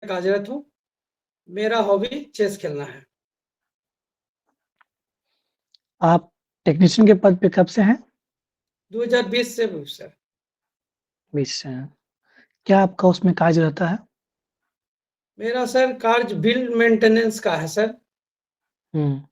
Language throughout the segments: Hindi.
कार्यरत हूँ। मेरा हॉबी चेस खेलना है। आप टेक्नीशियन के पद पे कब से हैं? 2020 से हूँ सर। 20 से हैं। क्या आपका उसमें कार्य रहता है? मेरा सर कार्य बिल्ड मेंटेनेंस का है सर। हुँ।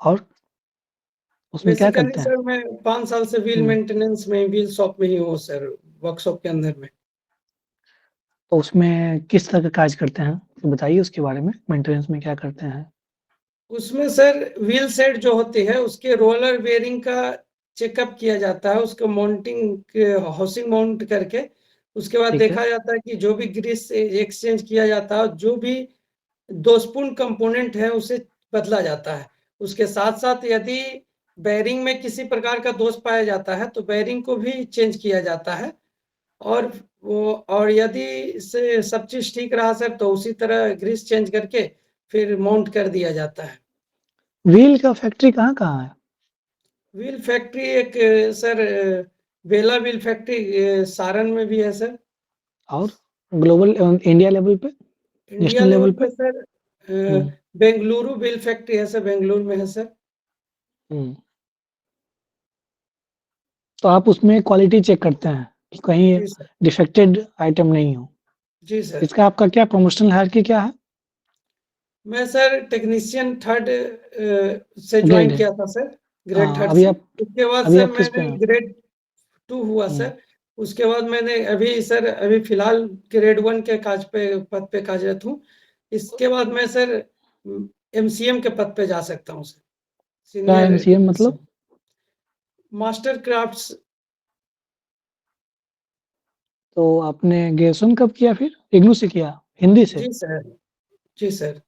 और? उसमें क्या बेसिकली करते हैं? सर मैं 5 साल से व्हील हुँ। मेंटेनेंस में व्हील शॉप में ही हूँ सर, वर्कशॉप के अंदर में। तो उसमें किस तरह का कार्य करते हैं? बताइए उसके बारे में, मेंटेनेंस में क्या करते हैं? उसमें सर व्हील सेट जो होती है उसके रोलर बेयरिंग का चेकअप किया जाता है, उसको माउंटिंग हाउसिंग माउंट करके उसके बाद ठीक है। देखा जाता है कि जो भी ग्रीस एक्सचेंज किया जाता है, जो भी दोषपूर्ण कंपोनेंट है उसे बदला जाता है। उसके साथ साथ यदि बेयरिंग में किसी प्रकार का दोष पाया जाता है तो बेयरिंग को भी चेंज किया जाता है। और वो और यदि से सब चीज ठीक रहा सर तो उसी तरह ग्रीस चेंज करके फिर माउंट कर दिया जाता है। व्हील का फैक्ट्री कहाँ-कहाँ है? व्हील फैक्ट्री एक सर बेला व्हील फैक्ट्री सारण में भी है सर। और ग्लोबल इंडिया लेवल पे, इंडिया नेशनल लेवल लेवल पे? पे सर हुँ, बेंगलुरु व्हील फैक्ट्री है सर, बेंगलुरु में है सर। हुँ। तो आप उसमें क्वालिटी चेक करते हैं कि कहीं जी सर। डिफेक्टेड आइटम नहीं हो। जी सर। इसका आपका क्या प्रमोशनल हायरार्की क्या है? मैं सर टेक्नीशियन थर्ड से ग्रेड ज्वाइन है। किया था सर, ग्रेड हाँ, थर्ड से। उसके बाद अभी सर आप किस पे मैंने हैं? ग्रेड 2 हुआ हुँ, सर। उसके बाद मैंने अभी सर अभी फिलहाल ग्रेड 1 के पद पे कार्यरत हूँ। इसके बाद मैं सर एमसीएम के पद पे जा सकता हूँ सर, क्या सीनियर एमसीएम मतलब? Master crafts. तो आपने ग्रेजुएशन कब किया फिर? इग्नू से किया? हिंदी से? जी सर। जी सर।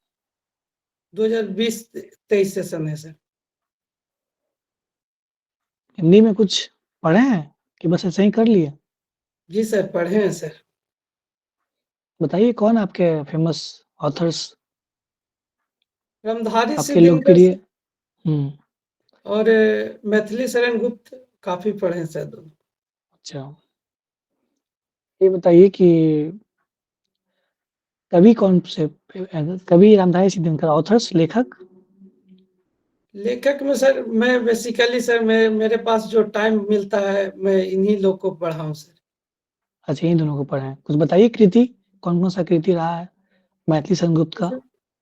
2020-23 सेशन है सर। हिंदी में कुछ पढ़े हैं कि बस ऐसे ही कर लिए? जी सर, पढ़े हैं सर। बताइए कौन आपके फेमस ऑथर्स, रमधारी आपके सिद्धिनकर लोकप्रिय? सर हुँ, और मैथिली शरण गुप्त काफी पढ़े हैं सर दोनों। अच्छा। ये बताइए कि कवि कौन से कवि रामधारी सिद्धिनकर ऑथर्स लेखक? लेखक में सर मैं बेसिकली सर मैं मेरे पास जो टाइम मिलता है मैं इन्हीं लोग को पढ़ा हूँ सर। अच्छा, इन दोनों को पढ़े हैं। कुछ बताइए कृति, कौन-कौन सा कृति रहा है मैथिली संगीत का? जैसे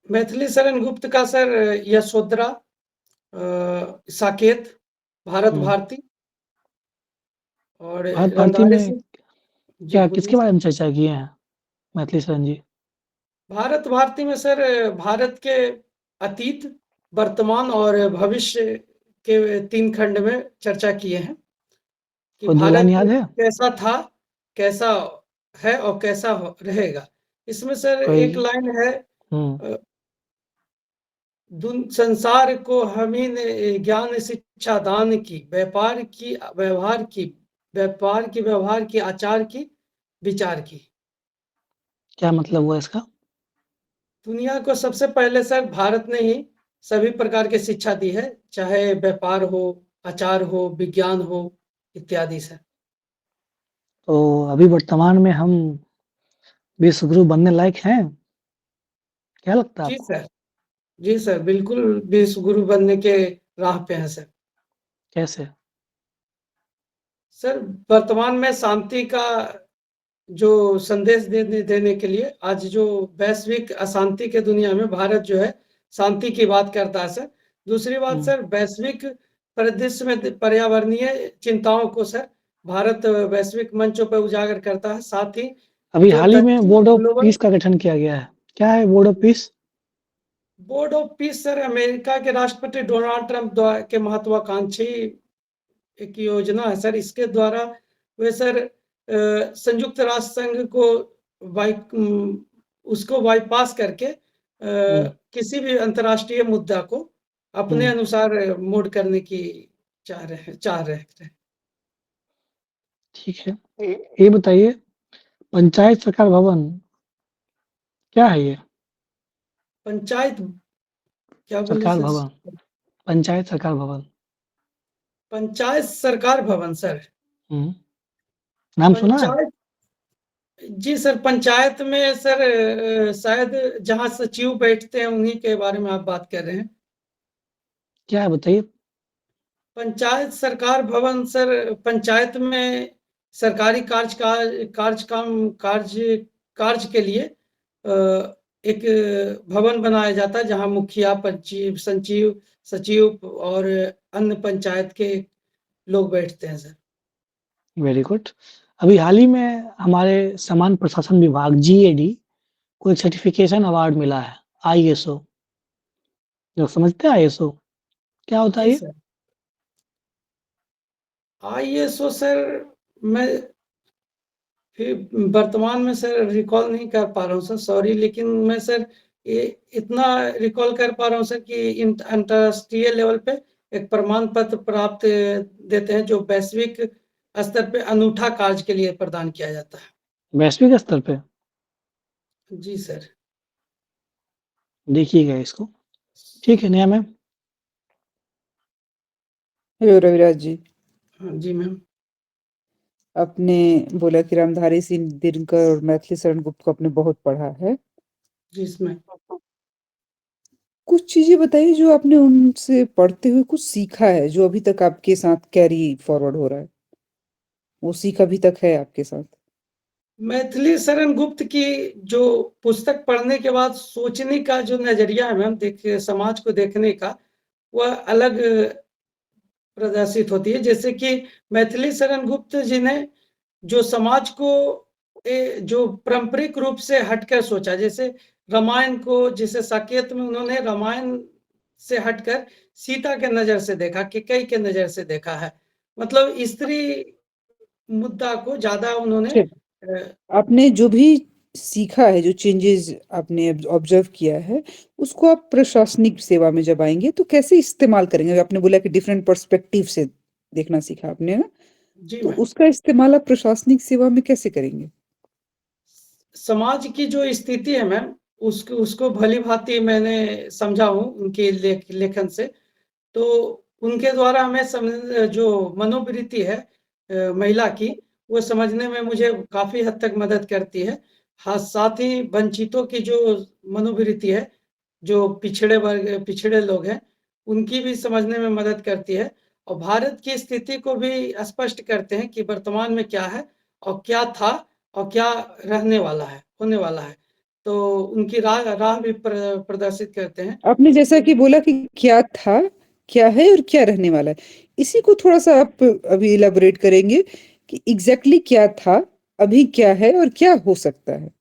मैथिली शरण गुप्त का सर यशोधरा, साकेत, भारत हुँ, भारती और भारत भारती रमधारी में सिंह। जी क्या बोलिए किसके सर। बारे में चर्चा किए हैं मैथिली शरण जी? भारत भारती में सर भारत के अतीत, वर्तमान और भविष्य के 3 खंड में चर्चा किए हैं कि कोई 2 लाइन भारत याद है? कैसा था, कैसा है और कैसा रहेगा। इसमें सर कोई एक लाइन है, हुँ, संसार को हमी ने ज्ञान शिक्षा दान की, व्यापार की व्यवहार की, आचार की, विचार की। क्या मतलब हुआ इसका? दुनिया को सबसे पहले सर भारत ने ही सभी प्रकार की शिक्षा दी है, चाहे व्यापार हो, आचार हो, विज्ञान हो इत्यादि सर। तो अभी वर्तमान में हम विश्व गुरु बनने लायक हैं? क्या लगता है जी आपको? सर। जी सर, बिल्कुल विश्व गुरु बनने के राह पे हैं सर। कैसे? सर वर्तमान में शांति का जो संदेश देने देने के लिए आज जो वैश्विक अशांति के दुनिया में भारत जो है शांति की बात करता है सर। दूसरी बात हुँ, सर वैश्विक परिदृश्य में पर्यावरणीय चिंताओं को सर भारत वैश्विक मंचों पर उजागर करता है। साथ ही अभी जो हाल ही में दक्षिण बोर्ड ऑफ ग्लोबल पीस का गठन किया गया है। क्या है board of peace? Board of peace sir America के राष्ट्रपति डोनाल्ड ट्रंप द्वारा के महत्वाकांक्षी एक योजना है सर। इसके द्वारा वे सर संयुक्त राष्ट्र संघ को बाई उसको बाईपास करके हुँ, किसी भी अंतर्राष्ट्रीय मुद्दा को अपने हुँ, अनुसार मोड करने की चाह रहे थे। ठीक है। ये बताइए पंचायत सरकार भवन क्या है ये? पंचायत क्या बोले सरकार सर? भवन, पंचायत सरकार भवन। पंचायत सरकार भवन सर। हुँ, नाम सुना है? पंचायत जी सर, पंचायत में सर शायद जहाँ सचिव बैठते हैं उन्हीं के बारे में आप बात कर रहे हैं। क्या है बताइए? पंचायत सरकार भवन सर, पंचायत में सरकारी कार्य के लिए एक भवन बनाया जाता है जहाँ मुखिया, सचिव सचिव और अन्य पंचायत के लोग बैठते हैं सर। Very good. अभी हाल ही में हमारे सामान्य प्रशासन विभाग जीएडी को एक सर्टिफिकेशन अवार्ड मिला है, आईएसओ। लोग समझते हैं आईएसओ क्या होता है जी ये? सर, आईएसओ सर मैं फिर वर्तमान में सर रिकॉल नहीं कर पा रहा हूँ सर, सॉरी, लेकिन मैं सर ये इतना रिकॉल कर पा रहा हूँ सर कि अंतर्राष्ट्रीय लेवल पे एक प्रमाण पत्र प्राप्त देते हैं जो वैश्विक स्तर पे अनूठा कार्य के लिए प्रदान किया जाता है। वैश्विक स्तर पे? जी सर। देखिएगा इसको। ठीक है नेहा मैम। हेलो रविराज जी। हाँ जी मैम। आपने बोला कि रामधारी सिंह दिनकर और मैथिली शरण गुप्त को आपने बहुत पढ़ा है। जी मैम। कुछ चीजें बताइए जो आपने उनसे पढ़ते हुए कुछ सीखा है, जो अभी तक आपके साथ कैरी फॉरवर्ड हो रहा है, वो सीख अभी तक है आपके साथ। मैथिली शरण गुप्त की जो पुस्तक पढ़ने के बाद सोचने का जो नजरिया है मैम, देखिए समाज को देखने का, वह अलग प्रदर्शित होती है। जैसे कि मैथिली शरण गुप्त जी ने जो समाज को जो पारंपरिक रूप से हटकर सोचा, जैसे रामायण को, जैसे साकेत में उन्होंने रामायण से हटकर सीता के नजर से देखा, कैकेयी के नजर से देखा है। मतलब स्त्री मुद्दा को ज्यादा उन्होंने चलिए, आपने जो भी सीखा है, जो चेंजेस आपने ऑब्जर्व किया है, उसको आप प्रशासनिक सेवा में जब आएंगे तो कैसे इस्तेमाल करेंगे? आपने बोला कि डिफरेंट पर्सपेक्टिव से देखना सीखा आपने ना, जी तो मैम, उसका इस्तेमाल आप प्रशासनिक सेवा में कैसे करेंगे? समाज की जो स्थिति है मैम, उसको उसको भली भांति मैंने समझा हूँ उनके लेखन से। तो उनके द्वारा हमें जो मनोवृत्ति है महिला की, वो समझने में मुझे काफी हद तक मदद करती है। हाँ, साथ ही वंचितों की जो मनोवृत्ति है, जो पिछड़े लोग हैं, उनकी भी समझने में मदद करती है। और भारत की स्थिति को भी स्पष्ट करते हैं कि वर्तमान में क्या है और क्या था और क्या रहने वाला है, होने वाला है। तो उनकी राह राह भी प्रदर्शित करते हैं। आपने जैसा कि बोला कि क्या था, क्या है और क्या रहने वाला है, इसी को थोड़ा-सा आप अभी इलैबोरेट करेंगे कि एग्ज़ैक्टली क्या था, अभी क्या है और क्या हो सकता है?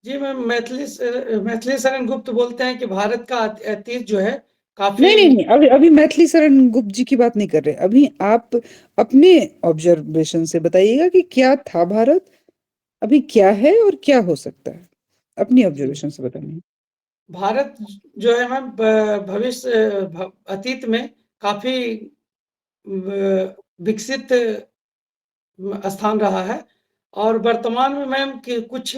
जी मैम, मैथिली शरण गुप्त बोलते हैं कि भारत का अतीत जो है काफी। नहीं, नहीं, नहीं, अभी अभी मैथिली शरण गुप्त जी की बात नहीं कर रहे। अभी आप अपने ऑब्जर्वेशन से बताइएगा कि क्या था भारत, अभी क्या है और क्या हो सकता है? अपनी जी, ऑब्जर्वेशन से बताइए। भारत जो है मैम अतीत में काफी विकसित स्थान रहा है, और वर्तमान में मैम कि कुछ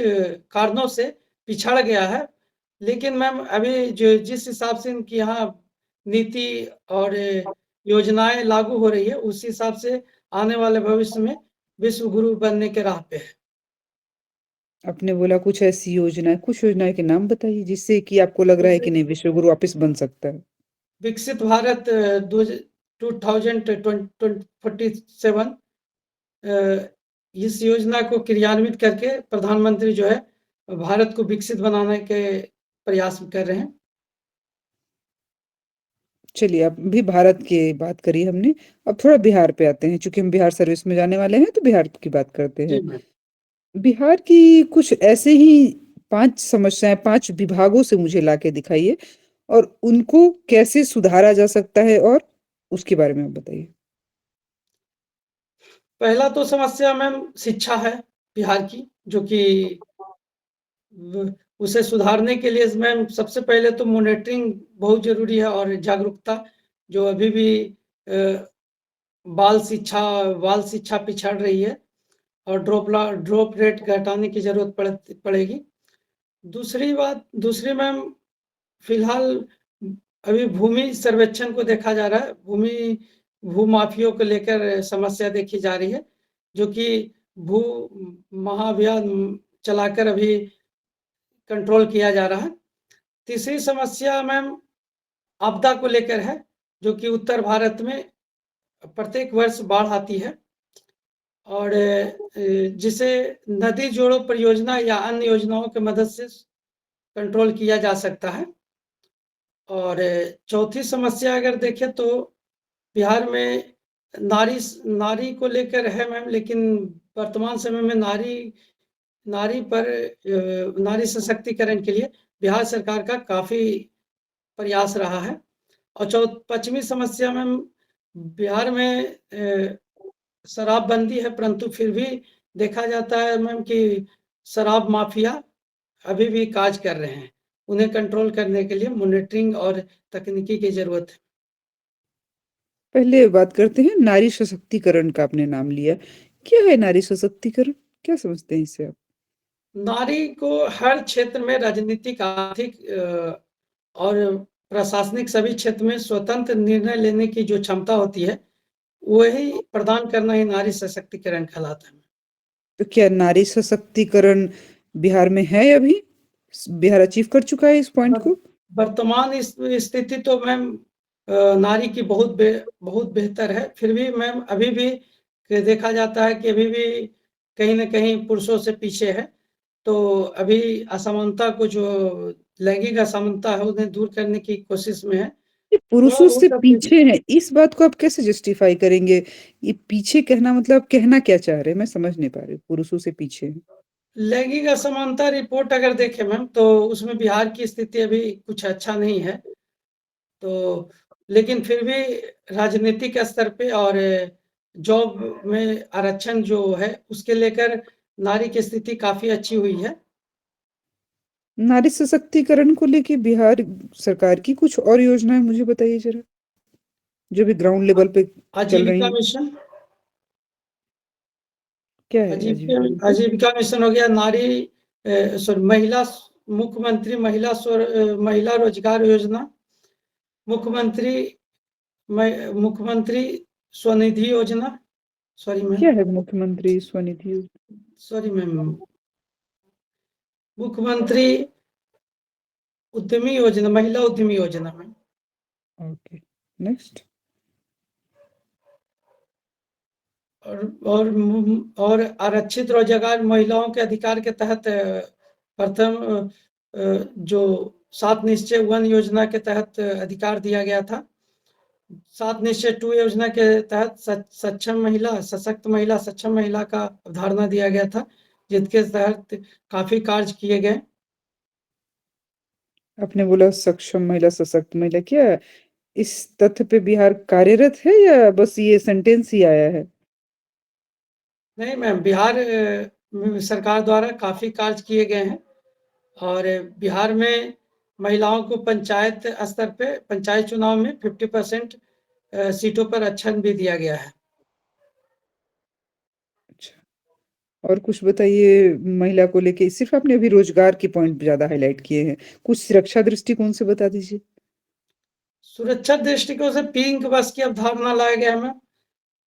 कारणों से पिछड़ गया है। लेकिन मैम अभी जो जिस हिसाब से इनकी यहाँ नीति और योजनाएं लागू हो रही है, उस हिसाब से आने वाले भविष्य में विश्व गुरु बनने के राह पे है। आपने बोला कुछ ऐसी योजनाएँ, कुछ योजनाएँ के नाम बताइए जिससे कि आपको लग रहा है जैसे कि नहीं विश्व गुरु वापस बन सकता है। विकसित भारत 2047, इस योजना को क्रियान्वित करके प्रधानमंत्री जो है भारत को विकसित बनाने के प्रयास कर रहे हैं। चलिए, अब भी भारत की बात करी हमने, अब थोड़ा बिहार पे आते हैं। चूँकि हम बिहार सर्विस में जाने वाले हैं, तो बिहार की बात करते जी हैं। मैम। बिहार की कुछ ऐसे ही 5 समस्याएँ, 5 विभागों से मुझे लाके दिखाइए और उनको कैसे सुधारा जा सकता है और उसके बारे में आप बताइए। पहला तो समस्या मैम शिक्षा है बिहार की, जो कि उसे सुधारने के लिए मैम सबसे पहले तो मॉनिटरिंग बहुत जरूरी है, और जागरूकता, जो अभी भी बाल शिक्षा बाल शिक्षा पिछड़ रही है, और ड्रॉप रेट घटाने की जरूरत पड़ेगी। दूसरी मैम, फिलहाल अभी भूमि सर्वेक्षण को देखा जा रहा है, भूमाफियों को लेकर समस्या देखी जा रही है, जो कि भू महाअभियान चलाकर अभी कंट्रोल किया जा रहा है। तीसरी समस्या मैम आपदा को लेकर है, जो कि उत्तर भारत में प्रत्येक वर्ष बाढ़ आती है और जिसे नदी जोड़ो परियोजना या अन्य योजनाओं की मदद से कंट्रोल किया जा सकता है। और चौथी समस्या अगर देखें तो बिहार में नारी को लेकर है मैम, लेकिन वर्तमान समय में नारी सशक्तिकरण के लिए बिहार सरकार का काफी प्रयास रहा है। और पश्चिमी समस्या में बिहार में शराबबंदी है, परंतु फिर भी देखा जाता है मैम कि शराब माफिया अभी भी काज कर रहे हैं। उन्हें कंट्रोल करने के लिए मॉनिटरिंग और तकनीकी की जरूरत है। पहले बात करते हैं नारी सशक्तिकरण का आपने नाम लिया। क्या है नारी सशक्तिकरण? क्या समझते हैं इससे आप? नारी को हर क्षेत्र में राजनीतिक, आर्थिक और प्रशासनिक सभी क्षेत्र में स्वतंत्र निर्णय लेने की जो क्षमता होती है, वही प्रदान करना ही नारी सशक्तिकरण कहलाता है। तो क्या नारी सशक्तिकरण बिहार में है अभी? बिहार अचीव कर चुका है इस पॉइंट को? वर्तमान इस स्थिति तो मैम नारी की बहुत बेहतर है। फिर भी मैम अभी भी देखा जाता है कि अभी भी कहीं न कहीं पुरुषों से पीछे है। तो अभी असमानता को, जो लैंगिक असमानता है, उन्हें दूर करने की कोशिश में है। ये पुरुषों वो से सब पीछे हैं, इस बात को आप कैसे जस्टिफाई करेंगे? ये पीछे कहना मतलब कहना क्या चाह रहे हैं? मैं समझ नहीं पा रही हूँ, पुरुषों से पीछे हैं। लैंगिक असमानता रिपोर्ट अगर देखें मैम, तो उसमें बिहार की स्थिति अभी कुछ अच्छा नहीं है। तो लेकिन फिर भी राजनीतिक स्तर पे और जॉब में आरक्षण जो है, उसके लेकर नारी की स्थिति काफी अच्छी हुई है। नारी सशक्तिकरण को लेके बिहार सरकार की कुछ और योजनाएं मुझे बताइए जरा, जो भी ग्राउंड लेवल पे चल रही आजीविका हैं। मिशन, क्या है आजीविका मिशन? आजीविका मिशन हो गया, महिला महिला रोजगार योजना, मुख्यमंत्री मुख्यमंत्री स्वनिधि योजना, क्या है मुख्यमंत्री स्वनिधि योजना? मुख्यमंत्री उद्यमी योजना, महिला उद्यमी योजना में। Okay, next. और आरक्षित रोजगार महिलाओं के अधिकार के तहत प्रथम जो 7 निश्चय 1 योजना के तहत अधिकार दिया गया था। 7 निश्चय 2 योजना के तहत सशक्त महिला, सक्षम महिला का अवधारणा दिया गया था, जिसके तहत काफी कार्य किए गए। आपने बोला सक्षम महिला, सशक्त महिला, क्या इस तथ्य पे बिहार कार्यरत है या बस ये सेंटेंस ही आया है? नहीं मैम, बिहार सरकार द्वारा काफी कार्य किए गए हैं और बिहार में महिलाओं को पंचायत स्तर पे पंचायत चुनाव में 50% सीटों पर आरक्षण भी दिया गया है। अच्छा, और कुछ बताइए महिला को लेके। सिर्फ आपने अभी रोजगार के पॉइंट ज्यादा हाईलाइट किए हैं, कुछ सुरक्षा दृष्टिकोण से बता दीजिए। सुरक्षा दृष्टिकोण से पिंक बस की अवधारणा लाया गया है,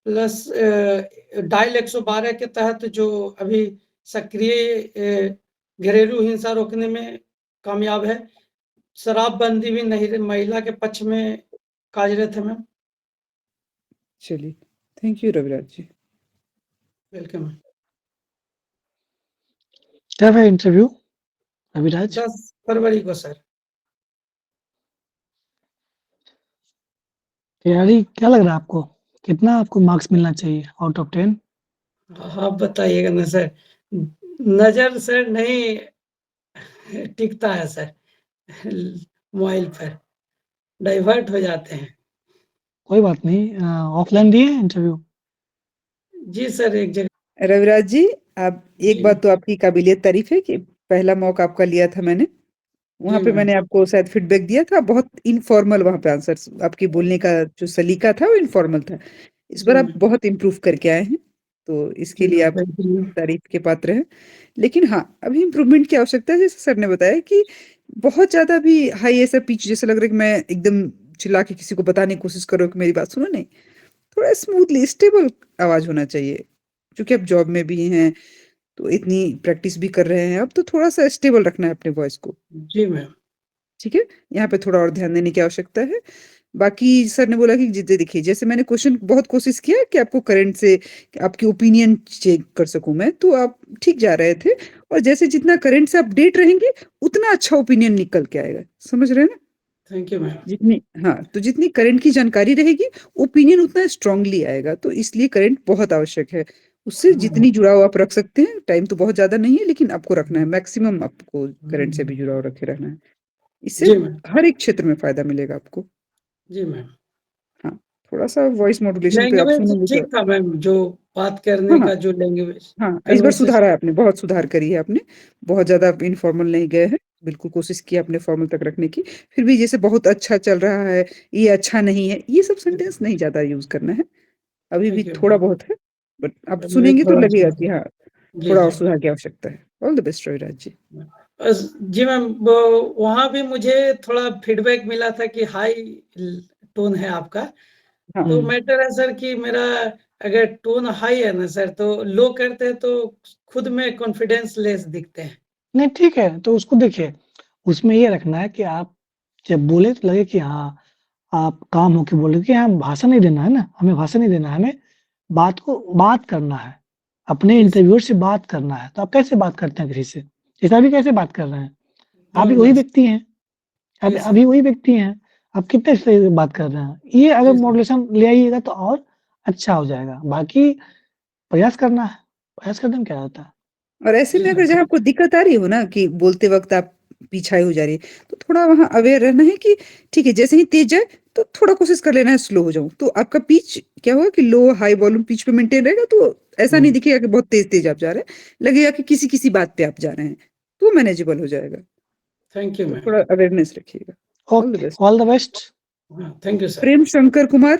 प्लस डायल 112 के तहत जो अभी सक्रिय घरेलू हिंसा रोकने में कामयाब है। शराबबंदी भी नहीं, महिला के पक्ष में कार्यरत है मैम। चलिए, thank you Raviraj ji. Welcome. कब है इंटरव्यू रविराज? 10 फरवरी को सर। तैयारी क्या लग रहा है आपको? कितना आपको मार्क्स मिलना चाहिए आउट ऑफ 10? आप बताइएगा ना सर। नजर सर नहीं टिकता है सर, मोबाइल पर डाइवर्ट हो जाते हैं। कोई बात नहीं, ऑफलाइन दिए इंटरव्यू? जी सर, एक जगह। रविराज जी, आप एक जी बात तो आपकी काबिलियत तारीफ है कि पहला मॉक आपका लिया था मैंने, वहां जी पे मैम। मैंने आपको शायद फीडबैक दिया था, बहुत इनफॉर्मल वहां पे आंसर, आपके बोलने का जो सलीका था वो इनफॉर्मल था। इस जी बार आप मैम। बहुत इम्प्रूव करके आए हैं, तो इसके जी लिए मैम, आप थैंक यू। तारीफ के पात्र हैं। लेकिन हाँ, अभी इम्प्रूवमेंट की आवश्यकता है। जैसे सर ने बताया कि बहुत ज्यादा भी हाई ऐसा पिच जैसे लग रहा है कि मैं एकदम चिल्ला के किसी को बताने की कोशिश कर रहा हूँ कि मेरी बात सुनो, नहीं, थोड़ा स्मूथली स्टेबल आवाज होना चाहिए। क्योंकि आप जॉब में भी हैं, तो इतनी प्रैक्टिस भी कर रहे हैं अब, तो थोड़ा-सा स्टेबल रखना है अपने वॉइस को। जी मैम। ठीक है? यहाँ पे थोड़ा और ध्यान देने की आवश्यकता है। बाकी सर ने बोला कि देखिए, जैसे मैंने क्वेश्चन बहुत कोशिश किया कि आपको करंट से आपकी ओपिनियन चेक कर सकूँ मैं, तो आप ठीक जा रहे थे, और जैसे जितना करंट से अपडेट रहेंगे, उतना अच्छा ओपिनियन निकल के आएगा। समझ रहे हैं ना? Thank you ma'am. तो जितनी करंट की जानकारी रहेगी, ओपिनियन उतना स्ट्रांगली आएगा, तो इसलिए करंट बहुत आवश्यक है। उससे जितनी जुड़ाव आप रख सकते हैं, टाइम तो बहुत ज़्यादा नहीं है, लेकिन आपको रखना है, मैक्सिमम आपको करंट से भी जुड़ाव रखे रहना है। इससे जी मैम। हर एक क्षेत्र में फ़ायदा मिलेगा आपको। जी मैम। हाँ, थोड़ा-सा वॉइस मॉड्यूलेशन पे आप लैंग्वेज सुनेंगे तो ठीक था मैम, जो बात करने हाँ, हाँ। का जो लैंग्वेज हाँ, इस बार कन्वर्सेशन। सुधारा है आपने, बहुत सुधार करी है आपने। बहुत ज़्यादा आप इनफॉर्मल नहीं गए हैं, बिल्कुल कोशिश की आपने फॉर्मल तक रखने की। फिर भी जैसे बहुत अच्छा चल रहा है, ये अच्छा नहीं है, ये सब सेंटेंस नहीं ज़्यादा यूज़ करना है। अभी भी थैंक यू। थोड़ा बहुत है, बट आप मैं सुनेंगे तो थोड़ा लगेगा कि हाँ, जी थोड़ा और जी सुधार की आवश्यकता है। All the best Raviraj ji. जी मैम, वो वहाँ भी मुझे थोड़ा फीडबैक मिला था कि हाई टोन है आपका। हाँ, तो मैटर है सर कि मेरा अगर टोन हाई है ना सर, तो लो करते हैं तो खुद में कॉन्फिडेंस लेस दिखते हैं। नहीं ठीक है, तो उसको देखिए, उसमें ये रखना है कि आप जब बोले तो लगे कि हाँ, आप काम होके बोल रहे कि हाँ, भाषण नहीं देना है ना, हमें भाषण नहीं देना है, हमें बात करना है, अपने जी सर। इंटरव्यूअर से बात करना है। तो आप कैसे बात करते हैं किसी से? ऐसा भी कैसे बात कर रहे हैं? आप भी वही जी व्यक्ति हैं, आप जी सर। अभी वही व्यक्ति हैं, आप कितने सही से बात कर रहे हैं? ये अगर जी सर। मॉड्यूलेशन ले आइएगा तो और अच्छा हो जाएगा। बाकी प्रयास करना है, प्रयास करने में क्या होता है? और ऐसे जी में अगर सर। जहाँ आपको दिक्कत आ रही हो ना कि बोलते वक़्त आप पीछाई हो जा रही है, तो थोड़ा वहाँ अवेयर रहना है कि ठीक है, जैसे ही तेज़ जाए तो थोड़ा कोशिश कर लेना है स्लो हो जाऊँ। तो आपका पिच क्या होगा कि लो हाई वॉल्यूम पिच पे मेंटेन रहेगा, तो ऐसा नहीं दिखेगा कि बहुत तेज़-तेज़ आप जा रहे हैं, लगेगा कि किसी-किसी बात पे आप जा रहे हैं, तो मैनेजेबल हो जाएगा। थैंक यू तो मैम। थोड़ा अवेयरनेस रखिएगा। All the okay, best. All the best. हाँ, thank you sir. Prem Shankar Kumar.